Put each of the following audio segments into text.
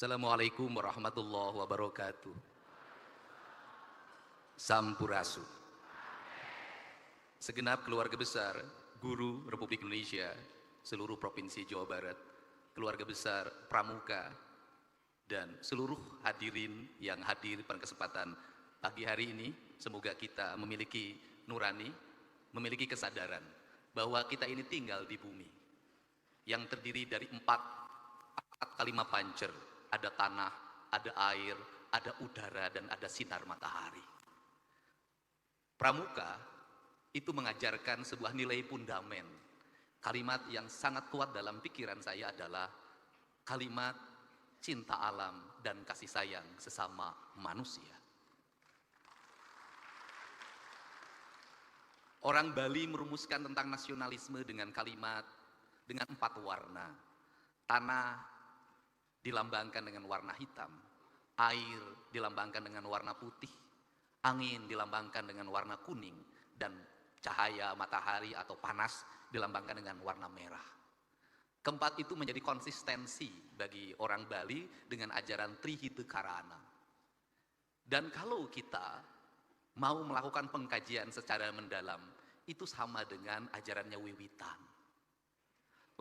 Assalamualaikum warahmatullahi wabarakatuh. Sampurasun. Segenap keluarga besar guru Republik Indonesia, seluruh provinsi Jawa Barat, keluarga besar Pramuka, dan seluruh hadirin yang hadir pada kesempatan pagi hari ini, semoga kita memiliki nurani, memiliki kesadaran bahwa kita ini tinggal di bumi yang terdiri dari empat kalimat pancer. Ada tanah, ada air, ada udara, dan ada sinar matahari. Pramuka itu mengajarkan sebuah nilai fundamen. Kalimat yang sangat kuat dalam pikiran saya adalah kalimat cinta alam dan kasih sayang sesama manusia. Orang Bali merumuskan tentang nasionalisme dengan kalimat dengan 4 warna. Tanah dilambangkan dengan warna hitam, air dilambangkan dengan warna putih, angin dilambangkan dengan warna kuning, dan cahaya matahari atau panas dilambangkan dengan warna merah. Keempat itu menjadi konsistensi bagi orang Bali dengan ajaran Trihita Karana. Dan kalau kita mau melakukan pengkajian secara mendalam, itu sama dengan ajarannya Wiwitan.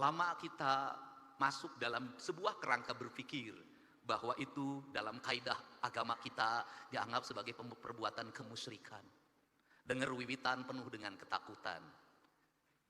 Lama kita masuk dalam sebuah kerangka berpikir bahwa itu dalam kaidah agama kita dianggap sebagai perbuatan kemusyrikan. Dengar Wiwitan penuh dengan ketakutan.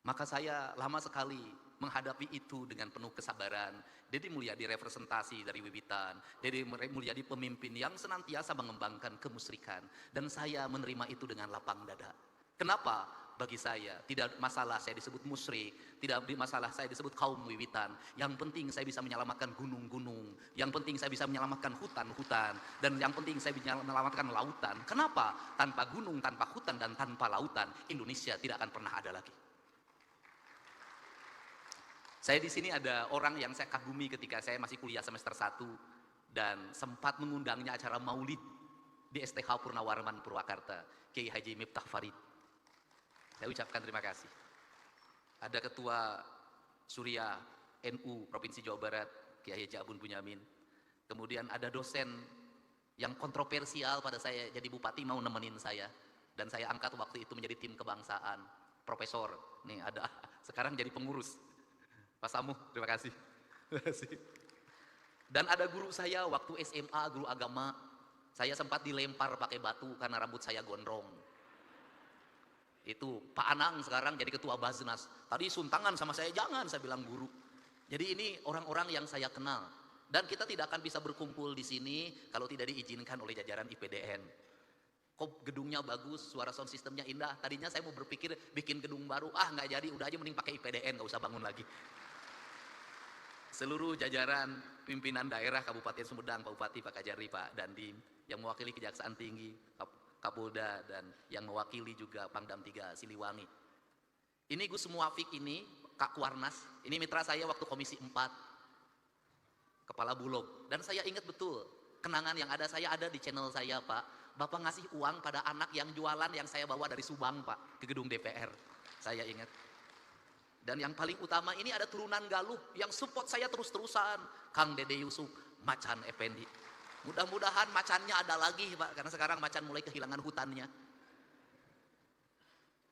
Maka saya lama sekali menghadapi itu dengan penuh kesabaran. Deddy Mulyadi representasi dari Wiwitan, Deddy Mulyadi pemimpin yang senantiasa mengembangkan kemusyrikan, dan saya menerima itu dengan lapang dada. Kenapa? Bagi saya tidak masalah saya disebut musyrik, tidak masalah saya disebut kaum Wiwitan. Yang penting saya bisa menyelamatkan gunung-gunung, yang penting saya bisa menyelamatkan hutan-hutan, dan yang penting saya bisa menyelamatkan lautan. Kenapa? Tanpa gunung, tanpa hutan, dan tanpa lautan, Indonesia tidak akan pernah ada lagi. Saya di sini ada orang yang saya kagumi ketika saya masih kuliah semester 1 dan sempat mengundangnya acara Maulid di STH Purnawarman Purwakarta, Kiai Haji Miftah Farid. Saya ucapkan terima kasih. Ada Ketua Surya NU Provinsi Jawa Barat, Kiai Haji Abun Bunyamin. Kemudian ada dosen yang kontroversial pada saya jadi bupati mau nemenin saya. Dan saya angkat waktu itu menjadi tim kebangsaan. Profesor, nih ada, sekarang jadi pengurus. Pak Samuh, terima kasih. Terima kasih. Dan ada guru saya waktu SMA, guru agama. Saya sempat dilempar pakai batu karena rambut saya gondrong. Itu Pak Anang sekarang jadi ketua Baznas. Tadi suntangan sama saya, jangan, saya bilang guru. Jadi ini orang-orang yang saya kenal. Dan kita tidak akan bisa berkumpul di sini kalau tidak diizinkan oleh jajaran IPDN. Kok gedungnya bagus, suara sound systemnya indah. Tadinya saya mau berpikir bikin gedung baru, nggak jadi, udah aja mending pakai IPDN, nggak usah bangun lagi. Seluruh jajaran pimpinan daerah Kabupaten Sumedang, Pak Bupati, Pak Kajari, Pak Dandim, yang mewakili Kejaksaan Tinggi, Kapolda, dan yang mewakili juga Pangdam 3 Siliwangi. Ini Gus Muwafiq ini, Kak Kuarnas, ini mitra saya waktu Komisi 4, Kepala Bulog. Dan saya ingat betul, kenangan yang ada, saya ada di channel saya, Pak. Bapak ngasih uang pada anak yang jualan yang saya bawa dari Subang, Pak, ke gedung DPR. Saya ingat. Dan yang paling utama ini ada turunan Galuh yang support saya terus-terusan. Kang Dede Yusuf, Macan Effendi. Mudah-mudahan macannya ada lagi, Pak, karena sekarang macan mulai kehilangan hutannya.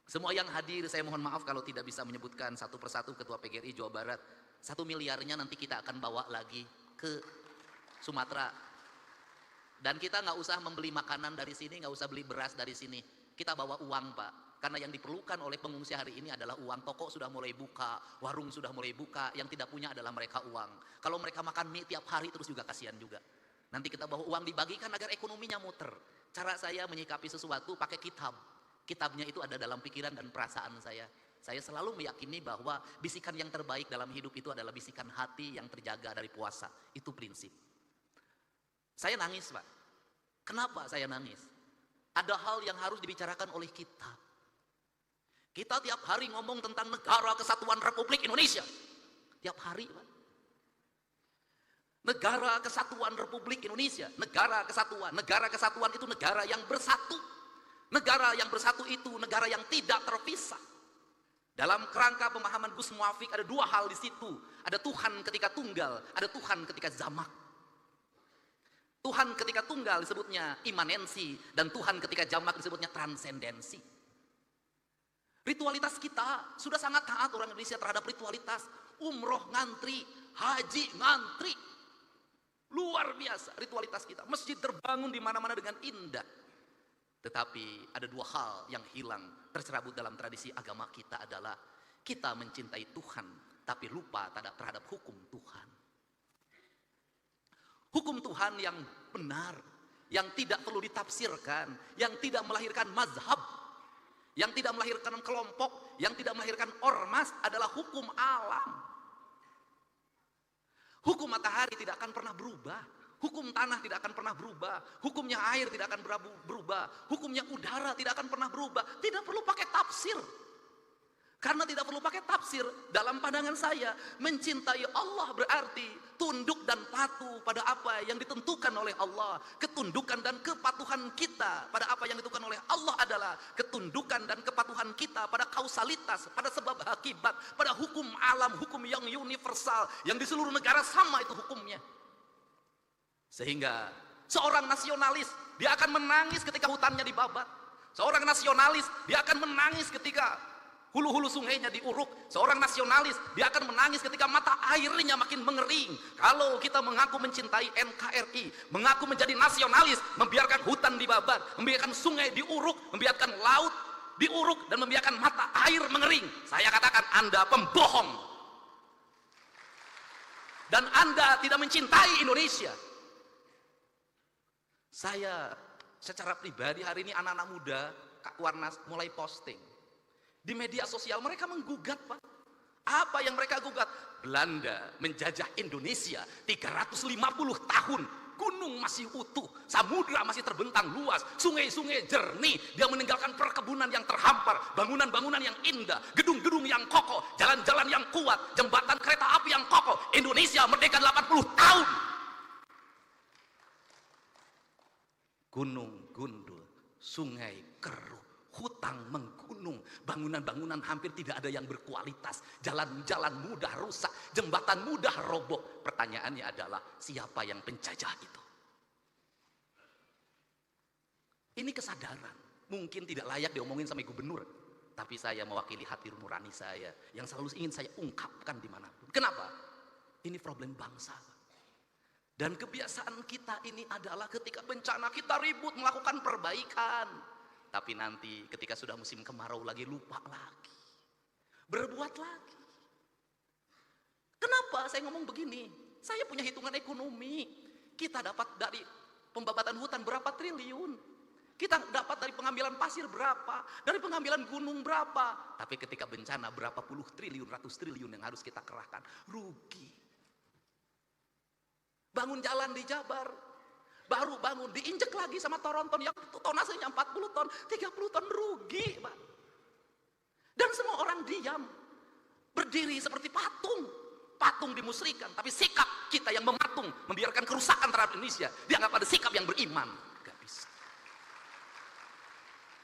Semua yang hadir, saya mohon maaf kalau tidak bisa menyebutkan satu persatu Ketua PGRI Jawa Barat. 1 miliarnya nanti kita akan bawa lagi ke Sumatera. Dan kita nggak usah membeli makanan dari sini, nggak usah beli beras dari sini. Kita bawa uang, Pak. Karena yang diperlukan oleh pengungsi hari ini adalah uang. Toko sudah mulai buka, warung sudah mulai buka. Yang tidak punya adalah mereka uang. Kalau mereka makan mie tiap hari terus juga kasihan juga. Nanti kita bawa uang dibagikan agar ekonominya muter. Cara saya menyikapi sesuatu pakai kitab. Kitabnya itu ada dalam pikiran dan perasaan saya. Saya selalu meyakini bahwa bisikan yang terbaik dalam hidup itu adalah bisikan hati yang terjaga dari puasa. Itu prinsip. Saya nangis, Pak. Kenapa saya nangis? Ada hal yang harus dibicarakan oleh kita. Kita tiap hari ngomong tentang Negara Kesatuan Republik Indonesia. Tiap hari, Pak. Negara Kesatuan Republik Indonesia, negara kesatuan itu negara yang bersatu. Negara yang bersatu itu negara yang tidak terpisah. Dalam kerangka pemahaman Gus Muwafiq ada 2 hal di situ. Ada Tuhan ketika tunggal, ada Tuhan ketika jamak. Tuhan ketika tunggal disebutnya imanensi, dan Tuhan ketika jamak disebutnya transendensi. Ritualitas kita sudah sangat taat orang Indonesia terhadap ritualitas. Umroh ngantri, haji ngantri. Luar biasa ritualitas kita. Masjid terbangun di mana-mana dengan indah. Tetapi ada dua hal yang hilang tercerabut dalam tradisi agama kita adalah kita mencintai Tuhan tapi lupa terhadap hukum Tuhan. Hukum Tuhan yang benar, yang tidak perlu ditafsirkan, yang tidak melahirkan mazhab, yang tidak melahirkan kelompok, yang tidak melahirkan ormas adalah hukum alam. Hukum matahari tidak akan pernah berubah, hukum tanah tidak akan pernah berubah, hukumnya air tidak akan berubah, hukumnya udara tidak akan pernah berubah. Tidak perlu pakai tafsir. Karena tidak perlu pakai tafsir, dalam pandangan saya, mencintai Allah berarti tunduk dan patuh pada apa yang ditentukan oleh Allah. Ketundukan dan kepatuhan kita pada apa yang ditentukan oleh Allah adalah ketundukan dan kepatuhan kita pada kausalitas, pada sebab akibat, pada hukum alam, hukum yang universal, yang di seluruh negara sama itu hukumnya. Sehingga seorang nasionalis, dia akan menangis ketika hutannya dibabat. Seorang nasionalis, dia akan menangis ketika hulu-hulu sungainya diuruk. Seorang nasionalis, dia akan menangis ketika mata airnya makin mengering. Kalau kita mengaku mencintai NKRI, mengaku menjadi nasionalis, membiarkan hutan dibabat, membiarkan sungai diuruk, membiarkan laut diuruk, dan membiarkan mata air mengering, saya katakan Anda pembohong. Dan Anda tidak mencintai Indonesia. Saya secara pribadi hari ini anak-anak muda, Kak Warnas mulai posting di media sosial, mereka menggugat, Pak. Apa yang mereka gugat? Belanda menjajah Indonesia 350 tahun. Gunung masih utuh, samudra masih terbentang luas, sungai-sungai jernih. Dia meninggalkan perkebunan yang terhampar, bangunan-bangunan yang indah, gedung-gedung yang kokoh, jalan-jalan yang kuat, jembatan kereta api yang kokoh. Indonesia merdeka 80 tahun. Gunung gundul, sungai keruh, hutang menggunung, bangunan-bangunan hampir tidak ada yang berkualitas, jalan-jalan mudah rusak, jembatan mudah roboh. Pertanyaannya adalah, siapa yang penjajah itu? Ini kesadaran, mungkin tidak layak diomongin sama gubernur, tapi saya mewakili hati nurani saya yang selalu ingin saya ungkapkan dimanapun. Kenapa? Ini problem bangsa. Dan kebiasaan kita ini adalah ketika bencana kita ribut melakukan perbaikan. Tapi nanti ketika sudah musim kemarau lagi, lupa lagi, berbuat lagi. Kenapa saya ngomong begini? Saya punya hitungan ekonomi. Kita dapat dari pembabatan hutan berapa triliun, kita dapat dari pengambilan pasir berapa, dari pengambilan gunung berapa. Tapi ketika bencana berapa puluh triliun, ratus triliun yang harus kita kerahkan, rugi. Bangun jalan di Jabar, baru bangun, diinjek lagi sama Toronton yang tonasenya 40 ton, 30 ton, rugi, Pak. Dan semua orang diam, berdiri seperti patung. Patung dimusrikan, tapi sikap kita yang mematung, membiarkan kerusakan terhadap Indonesia, dianggap ada sikap yang beriman. Gak bisa.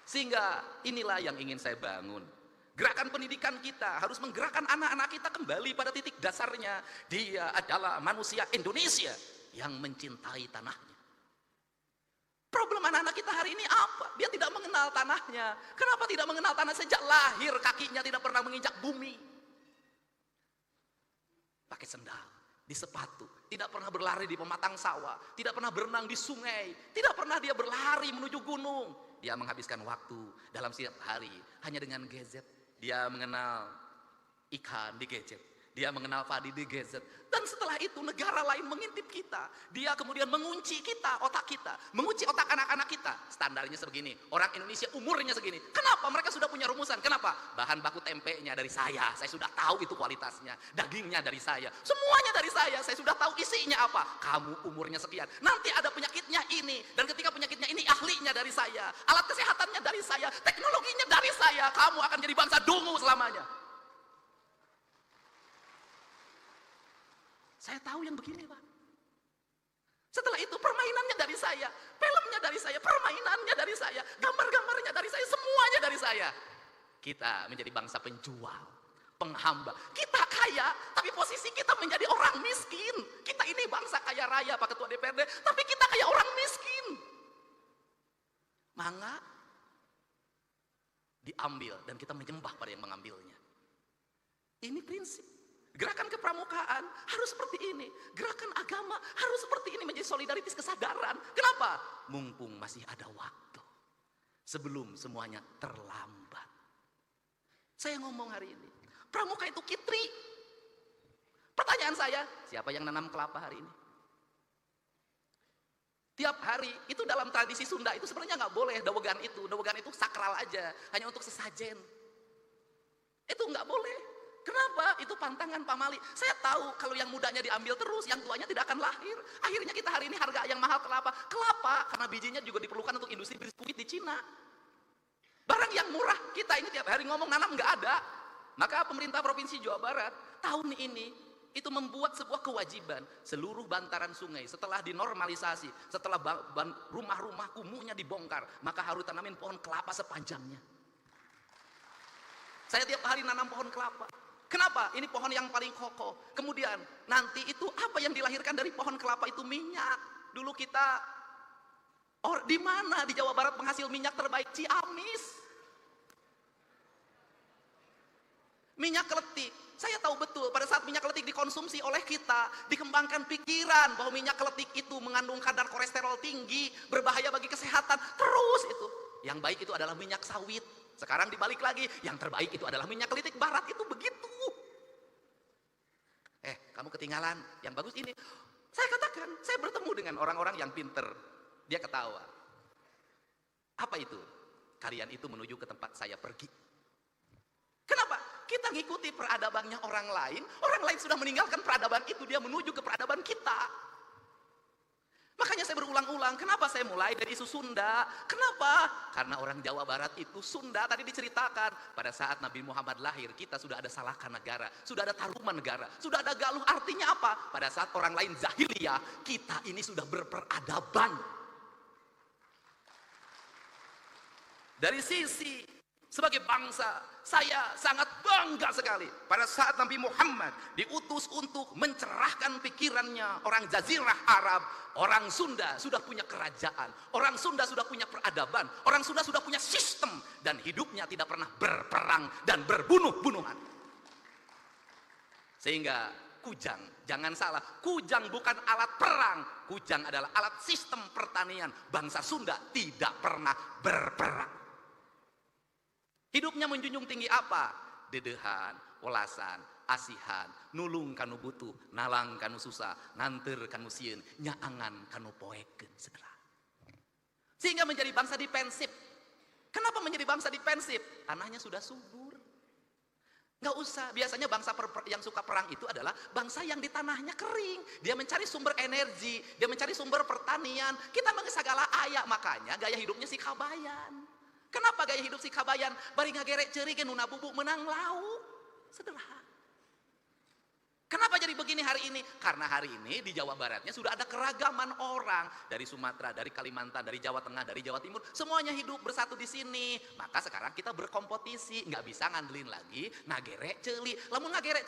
Sehingga inilah yang ingin saya bangun. Gerakan pendidikan kita harus menggerakkan anak-anak kita kembali pada titik dasarnya. Dia adalah manusia Indonesia yang mencintai tanahnya. Problem anak-anak kita hari ini apa? Dia tidak mengenal tanahnya. Kenapa tidak mengenal tanah? Sejak lahir kakinya tidak pernah menginjak bumi. Pakai sendal, di sepatu, tidak pernah berlari di pematang sawah, tidak pernah berenang di sungai, tidak pernah dia berlari menuju gunung. Dia menghabiskan waktu dalam setiap hari hanya dengan gadget. Dia mengenal ikan di gadget, dia mengenal padi di gadget. Dan setelah itu negara lain mengintip kita. Dia kemudian mengunci kita, otak kita, mengunci otak anak-anak kita. Standarnya sebegini, orang Indonesia umurnya segini. Kenapa? Mereka sudah punya rumusan. Kenapa? Bahan baku tempenya dari saya sudah tahu itu kualitasnya. Dagingnya dari saya, semuanya dari saya sudah tahu isinya apa. Kamu umurnya sekian, nanti ada penyakitnya ini, dan ketika penyakitnya ini ahlinya dari saya, alat kesehatannya dari saya, teknologinya dari saya. Kamu akan jadi bangsa dungu selamanya. Saya tahu yang begini, Pak. Setelah itu permainannya dari saya, filmnya dari saya, permainannya dari saya, gambar-gambarnya dari saya, semuanya dari saya. Kita menjadi bangsa penjual, penghamba. Kita kaya, tapi posisi kita menjadi orang miskin. Kita ini bangsa kaya raya Pak Ketua DPRD, tapi kita kayak orang miskin. Mangga diambil dan kita menyembah pada yang mengambilnya. Ini prinsip. Gerakan kepramukaan harus seperti ini. Gerakan agama harus seperti ini, menjadi solidaritas kesadaran. Kenapa? Mumpung masih ada waktu. Sebelum semuanya terlambat. Saya ngomong hari ini, pramuka itu kitri. Pertanyaan saya, siapa yang nanam kelapa hari ini? Tiap hari, itu dalam tradisi Sunda itu sebenarnya nggak boleh dawegan itu. Dawegan itu sakral aja, hanya untuk sesajen. Itu nggak boleh. Kenapa? Itu pantangan pamali. Saya tahu kalau yang mudanya diambil terus, yang tuanya tidak akan lahir. Akhirnya kita hari ini harga yang mahal kelapa. Kelapa, karena bijinya juga diperlukan untuk industri biskuit di Cina. Barang yang murah, kita ini tiap hari ngomong nanam nggak ada. Maka pemerintah Provinsi Jawa Barat tahun ini itu membuat sebuah kewajiban. Seluruh bantaran sungai setelah dinormalisasi, setelah rumah-rumah kumuhnya dibongkar, maka harus tanamin pohon kelapa sepanjangnya. Saya tiap hari nanam pohon kelapa. Kenapa? Ini pohon yang paling kokoh. Kemudian nanti itu apa yang dilahirkan dari pohon kelapa itu minyak. Dulu kita di mana di Jawa Barat penghasil minyak terbaik? Ciamis. Minyak keletik. Saya tahu betul pada saat minyak keletik dikonsumsi oleh kita, dikembangkan pikiran bahwa minyak keletik itu mengandung kadar kolesterol tinggi, berbahaya bagi kesehatan. Terus itu. Yang baik itu adalah minyak sawit. Sekarang dibalik lagi, yang terbaik itu adalah minyak kelitik barat, itu begitu. Kamu ketinggalan, yang bagus ini. Saya katakan, saya bertemu dengan orang-orang yang pinter. Dia ketawa. Apa itu? Kalian itu menuju ke tempat saya pergi. Kenapa? Kita ngikuti peradabannya orang lain sudah meninggalkan peradaban itu, dia menuju ke peradaban kita. Makanya saya berulang-ulang, kenapa saya mulai dari isu Sunda? Kenapa? Karena orang Jawa Barat itu Sunda, tadi diceritakan. Pada saat Nabi Muhammad lahir, kita sudah ada Salaka negara, sudah ada Taruman negara, sudah ada Galuh. Artinya apa? Pada saat orang lain jahiliyah, kita ini sudah berperadaban. Dari sisi sebagai bangsa, saya sangat bangga sekali pada saat Nabi Muhammad diutus untuk mencerahkan pikirannya. Orang Jazirah Arab, orang Sunda sudah punya kerajaan, orang Sunda sudah punya peradaban, orang Sunda sudah punya sistem, dan hidupnya tidak pernah berperang dan berbunuh-bunuhan. Sehingga kujang, jangan salah, kujang bukan alat perang, kujang adalah alat sistem pertanian. Bangsa Sunda tidak pernah berperang. Hidupnya menjunjung tinggi apa? Dedehan, welasan, asihan, nulung kanu butuh, nalang kanu susah, nanter kanu sieun, nyaangan kanu poeken, saudara. Sehingga menjadi bangsa defensif. Kenapa menjadi bangsa defensif? Tanahnya sudah subur. Nggak usah, biasanya bangsa yang suka perang itu adalah bangsa yang di tanahnya kering. Dia mencari sumber energi, dia mencari sumber pertanian. Kita mengesagala ayak, makanya gaya hidupnya si Kabayan. Kenapa gaya hidup si Kabayan? Bari ngagerek ceurik nu bubuk menang lauk. Sederhana. Kenapa jadi begini hari ini? Karena hari ini di Jawa Baratnya sudah ada keragaman orang. Dari Sumatera, dari Kalimantan, dari Jawa Tengah, dari Jawa Timur. Semuanya hidup bersatu di sini. Maka sekarang kita berkompetisi. Nggak bisa ngandelin lagi ngagerek ceuli. Lamun ngagerek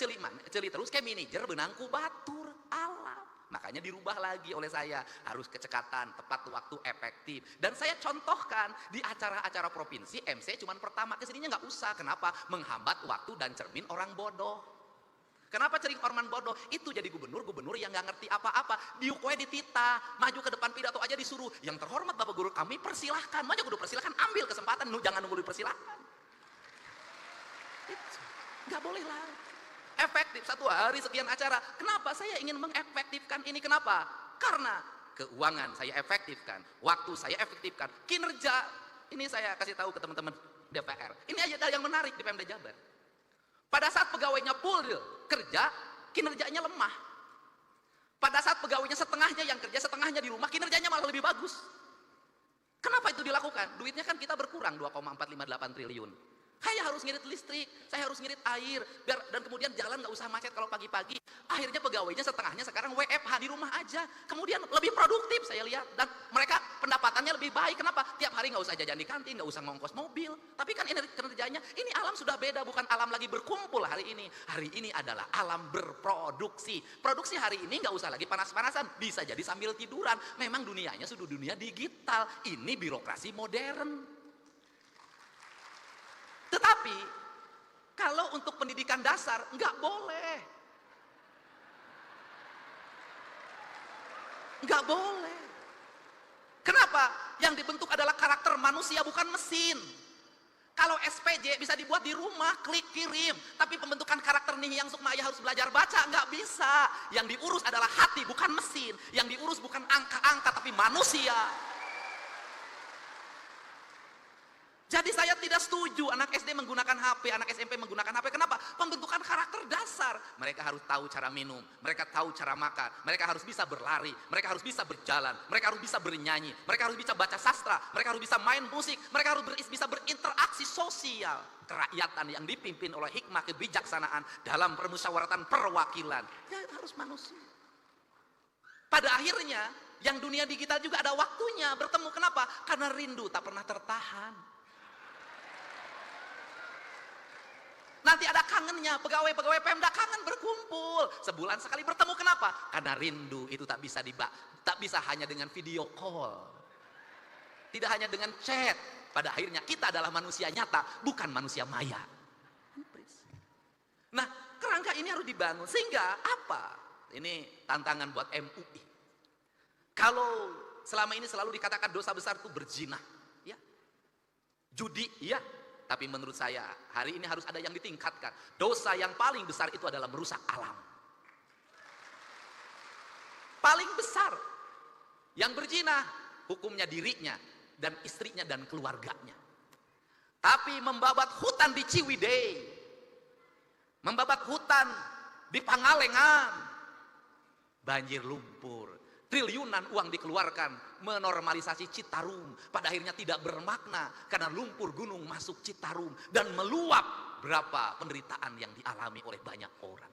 ceuli terus kayak manajer benangku batur. Alam. Makanya dirubah lagi oleh saya, harus kecekatan, tepat waktu, efektif. Dan saya contohkan di acara-acara provinsi, MC cuman pertama, kesininya nggak usah. Kenapa? Menghambat waktu dan cermin orang bodoh. Kenapa cering orang bodoh? Itu jadi gubernur yang nggak ngerti apa-apa. Diukwe ditita, maju ke depan pidato aja disuruh. Yang terhormat Bapak Guru kami, persilahkan. Maju kudu persilahkan, ambil kesempatan, jangan nunggu dipersilahkan. Itu. Nggak boleh lah. Efektif, satu hari sekian acara. Kenapa saya ingin mengefektifkan ini? Kenapa? Karena keuangan saya efektifkan, waktu saya efektifkan, kinerja ini saya kasih tahu ke teman-teman DPR. Ini aja yang menarik di Pemda Jabar. Pada saat pegawainya full kerja, kinerjanya lemah. Pada saat pegawainya setengahnya yang kerja, setengahnya di rumah, kinerjanya malah lebih bagus. Kenapa itu dilakukan? Duitnya kan kita berkurang 2,458 triliun. Saya harus ngirit listrik, saya harus ngirit air, dan kemudian jalan nggak usah macet kalau pagi-pagi. Akhirnya pegawainya setengahnya sekarang WFH di rumah aja. Kemudian lebih produktif saya lihat, dan mereka Pendapatannya lebih baik. Kenapa? Tiap hari nggak usah jajan di kantin, nggak usah ngongkos mobil. Tapi kan ini kerjanya, ini alam sudah beda, bukan alam lagi berkumpul hari ini. Hari ini adalah alam berproduksi. Produksi hari ini nggak usah lagi panas-panasan, bisa jadi sambil tiduran. Memang dunianya sudah dunia digital. Ini birokrasi modern. Tetapi kalau untuk pendidikan dasar nggak boleh. Nggak boleh. Kenapa? Yang dibentuk adalah karakter manusia, bukan mesin. Kalau SPJ bisa dibuat di rumah, klik kirim. Tapi pembentukan karakter nih yang Sukmaya harus belajar baca, nggak bisa. Yang diurus adalah hati, bukan mesin. Yang diurus bukan angka-angka, tapi manusia. Jadi saya tidak setuju anak SD menggunakan HP, anak SMP menggunakan HP. Kenapa? Pembentukan karakter dasar. Mereka harus tahu cara minum, mereka tahu cara makan, mereka harus bisa berlari, mereka harus bisa berjalan, mereka harus bisa bernyanyi, mereka harus bisa baca sastra, mereka harus bisa main musik, mereka harus bisa berinteraksi sosial. Kerakyatan yang dipimpin oleh hikmah kebijaksanaan dalam permusyawaratan perwakilan. Ya harus manusia. Pada akhirnya, yang dunia digital juga ada waktunya bertemu. Kenapa? Karena rindu tak pernah tertahan. Nanti ada kangennya, pegawai-pegawai Pemda kangen berkumpul. Sebulan sekali bertemu, kenapa? Karena rindu itu tak bisa hanya dengan video call. Tidak hanya dengan chat. Pada akhirnya kita adalah manusia nyata, bukan manusia maya. Nah, kerangka ini harus dibangun. Sehingga apa? Ini tantangan buat MUI. Kalau selama ini selalu dikatakan dosa besar itu berzina, ya. Judi, ya. Tapi menurut saya, hari ini harus ada yang ditingkatkan. Dosa yang paling besar itu adalah merusak alam. Paling besar. Yang berzina, hukumnya dirinya, dan istrinya, dan keluarganya. Tapi membabat hutan di Ciwidey, membabat hutan di Pangalengan, banjir lumpur, triliunan uang dikeluarkan, menormalisasi Citarum, pada akhirnya tidak bermakna karena lumpur gunung masuk Citarum dan meluap. Berapa penderitaan yang dialami oleh banyak orang.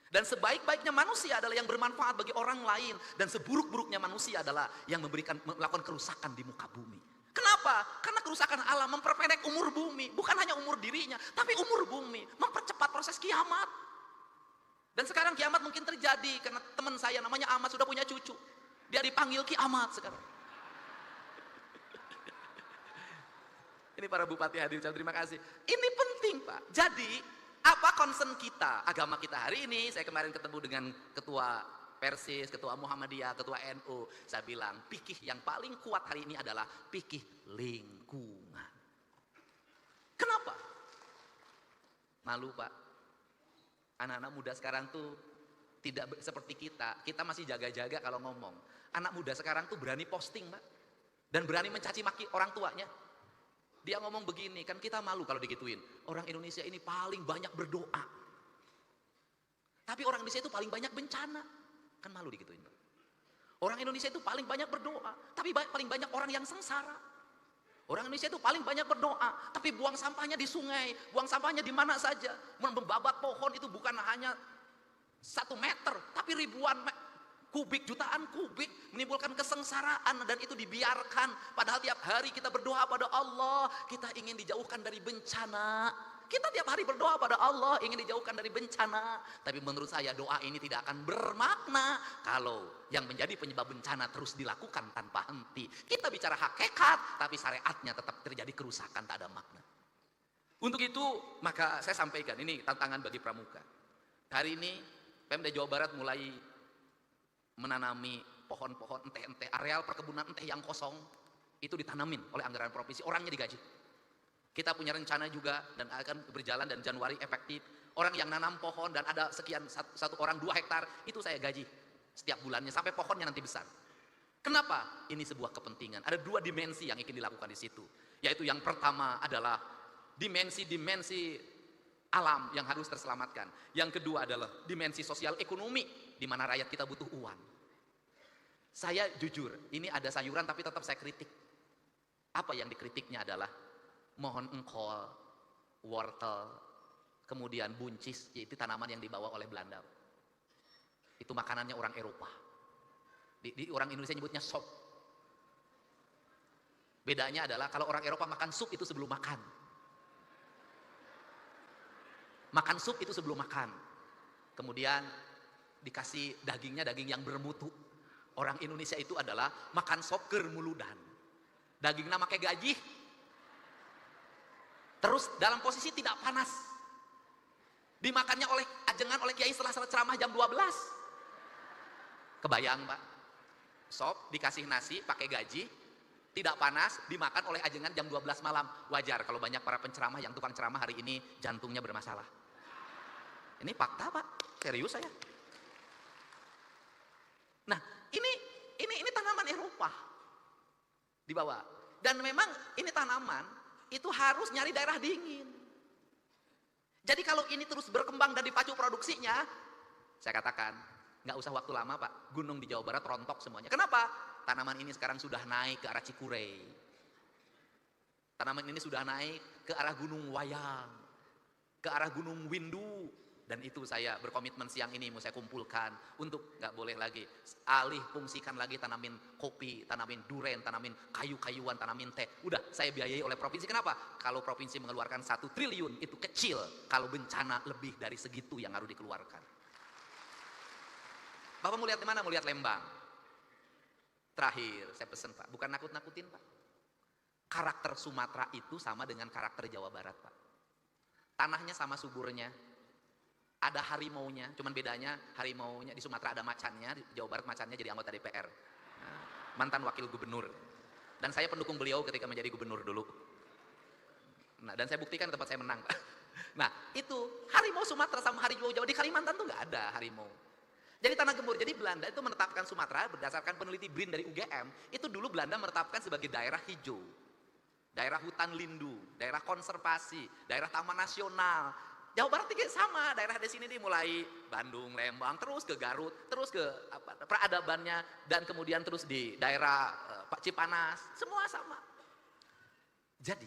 Dan sebaik-baiknya manusia adalah yang bermanfaat bagi orang lain, dan seburuk-buruknya manusia adalah yang melakukan kerusakan di muka bumi. Kenapa? Karena kerusakan alam memperpendek umur bumi, bukan hanya umur dirinya, tapi umur bumi, mempercepat proses kiamat. Dan sekarang kiamat mungkin terjadi karena teman saya namanya Ahmad sudah punya cucu. Dia dipanggil kiamat sekarang. Ini para bupati hadir, terima kasih. Ini penting, Pak. Jadi, apa concern kita, agama kita hari ini? Saya kemarin ketemu dengan ketua Persis, ketua Muhammadiyah, ketua NU. Saya bilang, fikih yang paling kuat hari ini adalah fikih lingkungan. Kenapa? Malu, Pak. Anak-anak muda sekarang tuh tidak seperti kita. Kita masih jaga-jaga kalau ngomong. Anak muda sekarang tuh berani posting, Pak. Dan berani mencaci maki orang tuanya. Dia ngomong begini, kan kita malu kalau digituin. Orang Indonesia ini paling banyak berdoa. Tapi orang Indonesia itu paling banyak bencana. Kan malu digituin. Orang Indonesia itu paling banyak berdoa. Tapi paling banyak orang yang sengsara. Orang Indonesia itu paling banyak berdoa, tapi buang sampahnya di sungai, buang sampahnya di mana saja. Membabat pohon itu bukan hanya 1 meter, tapi ribuan kubik, jutaan kubik, menimbulkan kesengsaraan, dan itu dibiarkan. Padahal tiap hari kita berdoa pada Allah, kita ingin dijauhkan dari bencana. Kita tiap hari berdoa pada Allah, ingin dijauhkan dari bencana. Tapi menurut saya doa ini tidak akan bermakna kalau yang menjadi penyebab bencana terus dilakukan tanpa henti. Kita bicara hakikat, tapi syariatnya tetap terjadi kerusakan, tak ada makna. Untuk itu, maka saya sampaikan, ini tantangan bagi pramuka. Hari ini, Pemda Jawa Barat mulai menanami pohon-pohon enteh-enteh, areal perkebunan enteh yang kosong, itu ditanamin oleh anggaran provinsi, orangnya digaji. Kita punya rencana juga dan akan berjalan, dan Januari efektif. Orang yang nanam pohon dan ada sekian satu orang 2 hektar, itu saya gaji setiap bulannya sampai pohonnya nanti besar. Kenapa? Ini sebuah kepentingan. Ada 2 dimensi yang ingin dilakukan di situ. Yaitu yang pertama adalah dimensi alam yang harus terselamatkan. Yang kedua adalah dimensi sosial ekonomi, di mana rakyat kita butuh uang. Saya jujur, ini ada sayuran tapi tetap saya kritik. Apa yang dikritiknya adalah mohon engkol, wortel, kemudian buncis, yaitu tanaman yang dibawa oleh Belanda. Itu makanannya orang Eropa. Di orang Indonesia nyebutnya sop. Bedanya adalah kalau orang Eropa makan sup itu sebelum makan. Makan sup itu sebelum makan. Kemudian dikasih dagingnya daging yang bermutu. Orang Indonesia itu adalah makan sop keur muludan. Dagingnya make gaji. Terus dalam posisi tidak panas. Dimakannya oleh ajengan oleh kiai setelah ceramah jam 12. Kebayang, Pak? Sop dikasih nasi pakai gaji, tidak panas, dimakan oleh ajengan jam 12 malam. Wajar kalau banyak para penceramah yang tukang ceramah hari ini jantungnya bermasalah. Ini fakta, Pak. Serius saya. Nah, ini tanaman Eropa dibawa. Dan memang ini tanaman itu harus nyari daerah dingin. Jadi kalau ini terus berkembang dan dipacu produksinya, saya katakan nggak usah waktu lama, Pak. Gunung di Jawa Barat rontok semuanya. Kenapa? Tanaman ini sekarang sudah naik ke arah Cikurey. Tanaman ini sudah naik ke arah Gunung Wayang, ke arah Gunung Windu. Dan itu saya berkomitmen siang ini mau saya kumpulkan untuk nggak boleh lagi alih fungsikan lagi tanamin kopi, tanamin duren, tanamin kayu-kayuan, tanamin teh. Udah saya biayai oleh provinsi. Kenapa? Kalau provinsi mengeluarkan 1 triliun itu kecil. Kalau bencana lebih dari segitu yang harus dikeluarkan. Bapak mau lihat di mana? Mau lihat Lembang. Terakhir saya pesen, Pak, bukan nakut-nakutin, Pak. Karakter Sumatera itu sama dengan karakter Jawa Barat, Pak. Tanahnya sama suburnya. Ada harimaunya, cuman bedanya harimaunya di Sumatera ada macannya, di Jawa Barat macannya jadi anggota DPR. Nah, mantan wakil gubernur. Dan saya pendukung beliau ketika menjadi gubernur dulu. Nah, dan saya buktikan tempat saya menang, Pak. Nah, itu harimau Sumatera sama harimau Jawa di Kalimantan tuh nggak ada harimau. Jadi tanah gembur. Jadi Belanda itu menetapkan Sumatera berdasarkan peneliti BRIN dari UGM, itu dulu Belanda menetapkan sebagai daerah hijau. Daerah hutan lindung, daerah konservasi, daerah taman nasional. Jawa Barat juga sama, daerah di sini dimulai Bandung, Lembang, terus ke Garut, terus ke peradabannya, dan kemudian terus di daerah Pak Cipanas, semua sama. Jadi,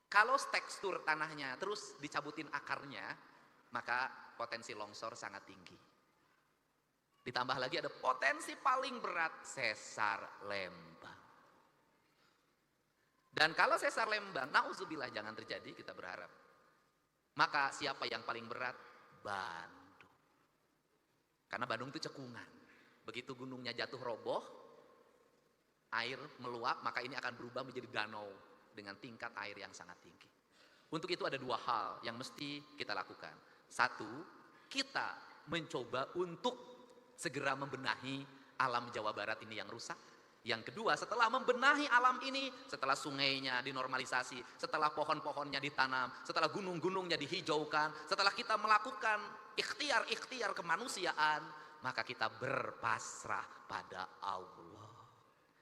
kalau tekstur tanahnya terus dicabutin akarnya, maka potensi longsor sangat tinggi. Ditambah lagi ada potensi paling berat, sesar Lembang. Dan kalau sesar Lembang, nauzubillah jangan terjadi, kita berharap. Maka siapa yang paling berat? Bandung. Karena Bandung itu cekungan. Begitu gunungnya jatuh roboh, air meluap, maka ini akan berubah menjadi danau dengan tingkat air yang sangat tinggi. Untuk itu ada 2 hal yang mesti kita lakukan. 1, kita mencoba untuk segera membenahi alam Jawa Barat ini yang rusak. Yang kedua, setelah membenahi alam ini, setelah sungainya dinormalisasi, setelah pohon-pohonnya ditanam, setelah gunung-gunungnya dihijaukan, setelah kita melakukan ikhtiar-ikhtiar kemanusiaan, maka kita berpasrah pada Allah.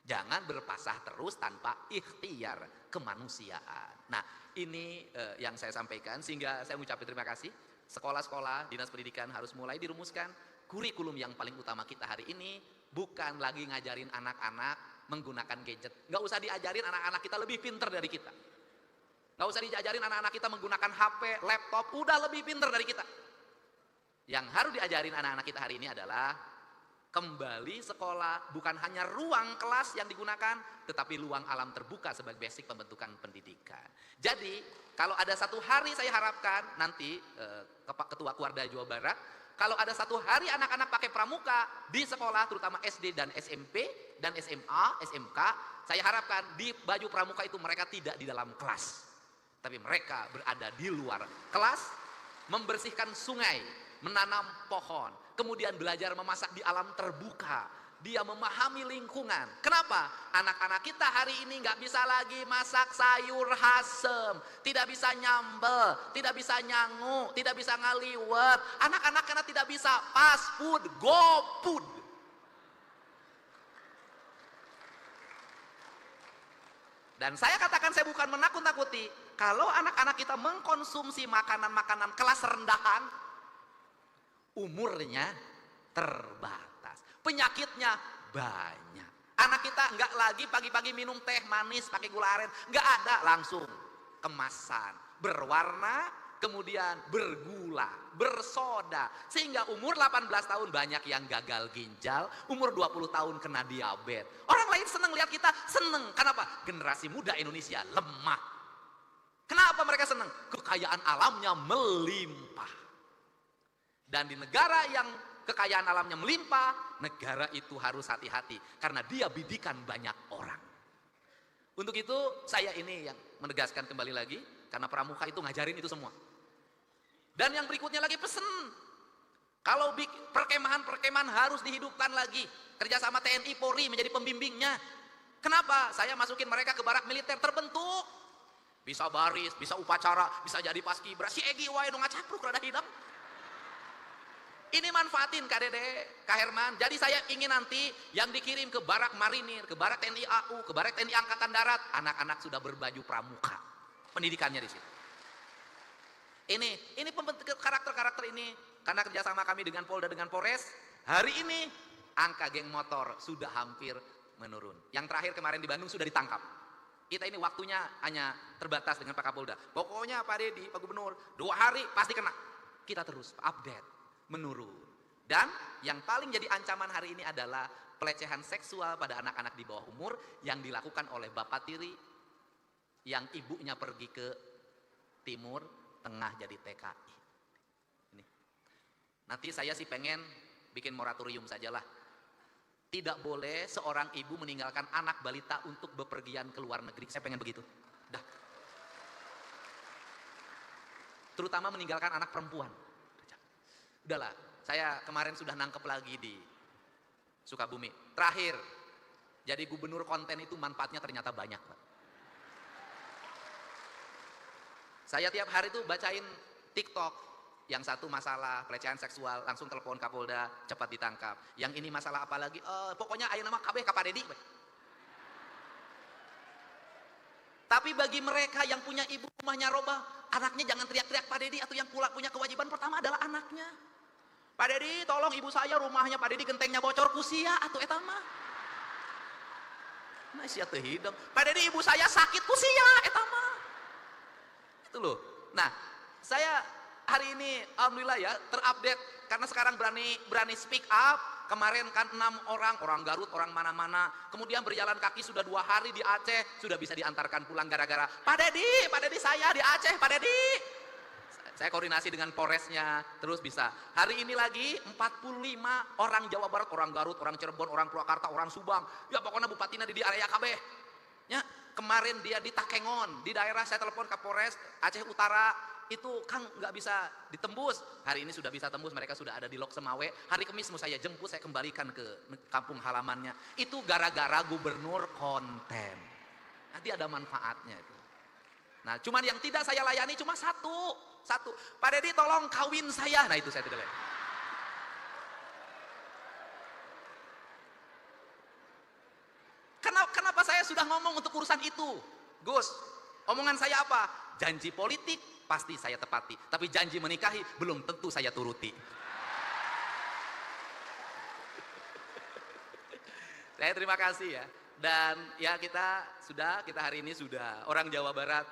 Jangan berpasrah terus tanpa ikhtiar kemanusiaan. Nah, ini yang saya sampaikan, sehingga saya mengucapkan terima kasih. Sekolah-sekolah, dinas pendidikan harus mulai dirumuskan kurikulum yang paling utama kita hari ini. Bukan lagi ngajarin anak-anak menggunakan gadget. Nggak usah diajarin anak-anak kita lebih pinter dari kita. Nggak usah diajarin anak-anak kita menggunakan HP, laptop, udah lebih pinter dari kita. Yang harus diajarin anak-anak kita hari ini adalah kembali sekolah, bukan hanya ruang kelas yang digunakan, tetapi ruang alam terbuka sebagai basic pembentukan pendidikan. Jadi, kalau ada satu hari saya harapkan nanti Ketua Kuarda Jawa Barat, kalau ada satu hari anak-anak pakai pramuka di sekolah, terutama SD dan SMP dan SMA, SMK, saya harapkan di baju pramuka itu mereka tidak di dalam kelas, tapi mereka berada di luar kelas, membersihkan sungai, menanam pohon, kemudian belajar memasak di alam terbuka. Dia memahami lingkungan. Kenapa? Anak-anak kita hari ini nggak bisa lagi masak sayur asem, tidak bisa nyambel, tidak bisa nyangu, tidak bisa ngaliwet. Anak-anak karena tidak bisa fast food, go food. Dan saya katakan, saya bukan menakut-nakuti. Kalau anak-anak kita mengkonsumsi makanan-makanan kelas rendahan, umurnya terbatas, penyakitnya banyak. Anak kita nggak lagi pagi-pagi minum teh manis pakai gula aren, nggak ada, langsung kemasan berwarna, kemudian bergula, bersoda, sehingga umur 18 tahun banyak yang gagal ginjal, umur 20 tahun kena diabetes. Orang lain senang lihat kita, senang. Kenapa? Generasi muda Indonesia lemah. Kenapa mereka senang? Kekayaan alamnya melimpah. Dan di negara yang kekayaan alamnya melimpah, negara itu harus hati-hati karena dia bidikan banyak orang. Untuk itu saya ini yang menegaskan kembali lagi, karena pramuka itu ngajarin itu semua. Dan yang berikutnya lagi pesen, kalau perkemahan harus dihidupkan lagi, kerjasama TNI Polri menjadi pembimbingnya. Kenapa? Saya masukin mereka ke barak militer terbentuk, bisa baris, bisa upacara, bisa jadi paskibra. Si Egi wae nu ngacapruk rada hidam. Ini manfaatin Kak Dede, Kak Herman. Jadi saya ingin nanti yang dikirim ke barak marinir, ke barak TNI AU, ke barak TNI Angkatan Darat, anak-anak sudah berbaju pramuka. Pendidikannya di situ. Ini pembentuk karakter-karakter ini, karena kerjasama kami dengan Polda, dengan Polres, hari ini angka geng motor sudah hampir menurun. Yang terakhir kemarin di Bandung sudah ditangkap. Kita ini waktunya hanya terbatas dengan Pak Kapolda. Pokoknya Pak Dedi, Pak Gubernur, 2 hari pasti kena. Kita terus update, menurun. Dan yang paling jadi ancaman hari ini adalah pelecehan seksual pada anak-anak di bawah umur yang dilakukan oleh bapak tiri yang ibunya pergi ke timur tengah jadi TKI. Ini. Nanti saya sih pengen bikin moratorium sajalah. Tidak boleh seorang ibu meninggalkan anak balita untuk bepergian ke luar negeri. Saya pengen begitu. Dah. Terutama meninggalkan anak perempuan. Udahlah, saya kemarin sudah nangkep lagi di Sukabumi. Terakhir, jadi gubernur konten itu manfaatnya ternyata banyak, Pak. Saya tiap hari tuh bacain TikTok. Yang satu masalah pelecehan seksual, langsung telepon Kapolda, cepat ditangkap. Yang ini masalah apa lagi? Pokoknya ayo nama KB Pak Dedi. Tapi bagi mereka yang punya ibu rumahnya robah, anaknya jangan teriak-teriak Pak Dedi, atau yang punya kewajiban pertama adalah anaknya. Pak Dedi, tolong ibu saya rumahnya Pak Dedi gentengnya bocor kusia atau etama. Nah, sia teu hidung. Pak Dedi, ibu saya sakit kusia etama. Itu loh. Nah, saya hari ini alhamdulillah ya terupdate karena sekarang berani speak up. Kemarin kan 6 orang Garut, orang mana-mana, kemudian berjalan kaki sudah 2 hari di Aceh, sudah bisa diantarkan pulang gara-gara Pak Dedi saya di Aceh, Pak Dedi. Saya koordinasi dengan Polresnya, terus bisa. Hari ini lagi 45 orang Jawa Barat, orang Garut, orang Cirebon, orang Purwakarta, orang Subang. Ya pokoknya bupatinya di area KB. Ya, kemarin dia di Takengon, di daerah saya telepon Kapolres Aceh Utara, itu kan nggak bisa ditembus. Hari ini sudah bisa tembus, mereka sudah ada di Lok Semawe. Hari Kamis mau saya jemput, saya kembalikan ke kampung halamannya. Itu gara-gara gubernur konten. Nanti ada manfaatnya itu. Nah, cuman yang tidak saya layani cuma satu. Pak Dedi tolong kawin saya. Nah, itu saya tidak layani. Kenapa saya sudah ngomong untuk urusan itu? Gus, omongan saya apa? Janji politik pasti saya tepati, tapi janji menikahi belum tentu saya turuti. Saya terima kasih ya. Dan ya kita hari ini sudah orang Jawa Barat,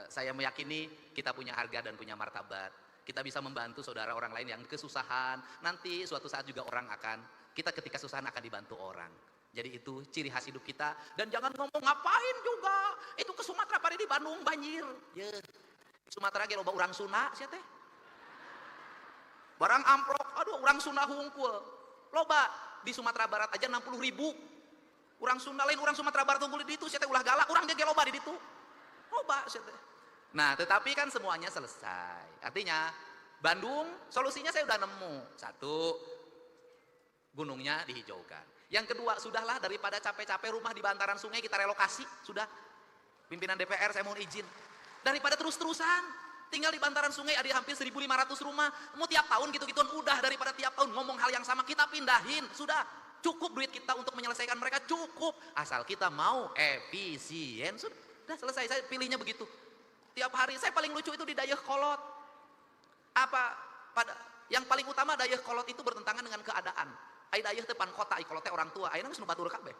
saya meyakini kita punya harga dan punya martabat. Kita bisa membantu saudara orang lain yang kesusahan. Nanti suatu saat juga kita ketika kesusahan akan dibantu orang. Jadi itu ciri khas hidup kita. Dan jangan ngomong ngapain juga. Itu ke Sumatera pada di Bandung banjir. Ya. Sumatera ge loba urang Sunda sia teh. Barang amplop, aduh urang Sunda hungkul. Loba di Sumatera Barat aja 60.000. Urang Sunda lain urang Sumatera Barat hungkul di ditu sia teh ulah galak, urang ge loba di ditu. Loba sia teh. Nah, tetapi kan semuanya selesai. Artinya Bandung solusinya saya udah nemu. 1, gunungnya dihijaukan. Yang kedua, sudahlah daripada capek-capek rumah di bantaran sungai kita relokasi, sudah. Pimpinan DPR saya mohon izin. Daripada terus-terusan tinggal di bantaran sungai ada hampir 1.500 rumah, mau tiap tahun gitu-gituan, udah daripada tiap tahun ngomong hal yang sama, kita pindahin, sudah. Cukup duit kita untuk menyelesaikan mereka, cukup. Asal kita mau efisien, sudah selesai. Saya pilihnya begitu. Tiap hari saya paling lucu itu di Dayakolot. Yang paling utama Dayakolot itu bertentangan dengan keadaan. Ai dayeuh teh pan kota, ai kolot teh orang tua, ayeuna geus nu batur kabeh.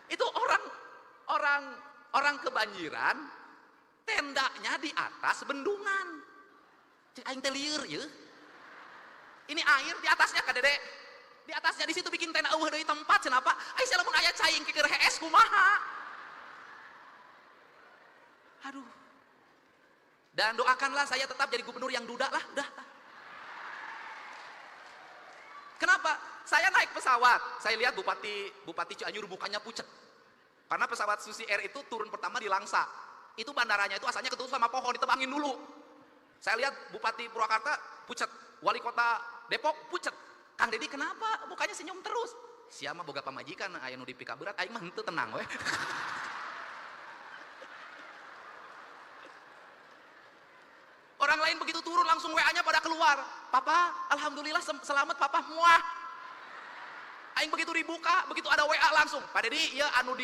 Itu orang kebanjiran Tendanya di atas bendungan. Cek aing teh lieur ya. Ini air di atasnya ka Dede. Di atasnya di situ bikin tenda eueuh deui tempat cenapa? Ai sia lamun aya caing ke keur hees kumaha? Aduh. Dan doakanlah saya tetap jadi gubernur yang duda lah, udah. Kenapa? Saya naik pesawat, saya lihat Bupati Cianjur mukanya pucet. Karena pesawat Susi Air itu turun pertama di Langsa. Itu bandaranya itu asalnya ketutup sama pohon, ditebangin dulu. Saya lihat Bupati Purwakarta pucet, Wali Kota Depok pucet. Kang Deddy kenapa? Mukanya senyum terus. Sia mah boga pamajikan aya nu dipika berat, aing mah henteu tenang we. Orang lain begitu turun langsung WA-nya pada keluar. Papa, alhamdulillah selamat papa, muah. Aing begitu dibuka, begitu ada WA langsung. Pak Deddy, ya anu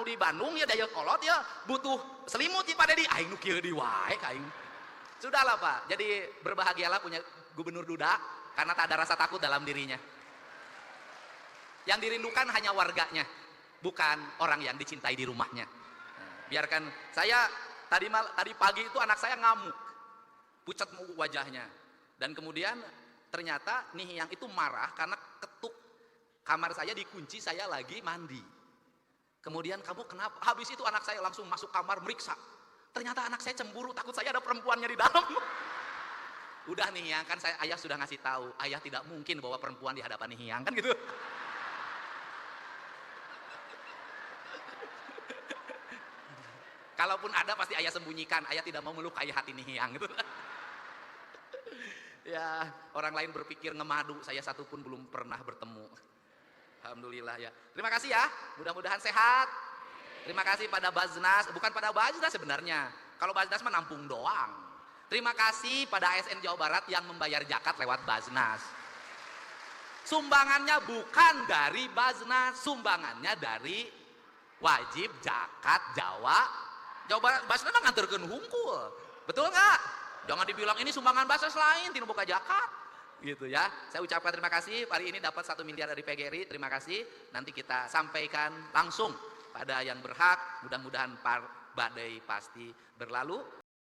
di Bandung ya daya kolot ya butuh selimut ya Pak Deddy. Aing nu kieu di wae ka aing. Sudahlah Pak, jadi berbahagialah punya gubernur duda karena tak ada rasa takut dalam dirinya. Yang dirindukan hanya warganya, bukan orang yang dicintai di rumahnya. Biarkan saya tadi pagi itu anak saya ngamuk. Pucat wajahnya, dan kemudian ternyata nih yang itu marah karena ketuk kamar saya dikunci, saya lagi mandi. Kemudian kamu kenapa? Habis itu anak saya langsung masuk kamar meriksa. Ternyata anak saya cemburu, takut saya ada perempuannya di dalam. Udah nih yang kan ayah sudah ngasih tahu, ayah tidak mungkin bawa perempuan di hadapan nih yang kan gitu. Kalaupun ada pasti ayah sembunyikan, ayah tidak mau melukai hati nih yang gitu. Ya, orang lain berpikir ngemadu, saya satu pun belum pernah bertemu. Alhamdulillah ya. Terima kasih ya, mudah-mudahan sehat. Terima kasih pada Baznas, bukan pada Baznas sebenarnya. Kalau Baznas mah nampung doang. Terima kasih pada ASN Jawa Barat yang membayar zakat lewat Baznas. Sumbangannya bukan dari Baznas, sumbangannya dari wajib zakat Jawa Barat. Baznas mah nganterkeun hungkul. Betul nggak? Jangan dibilang ini sumbangan Baznas lain, tidak buka zakat. Gitu ya. Saya ucapkan terima kasih. Hari ini dapat 1 miliar dari PGRI. Terima kasih. Nanti kita sampaikan langsung pada yang berhak. Mudah-mudahan badai pasti berlalu.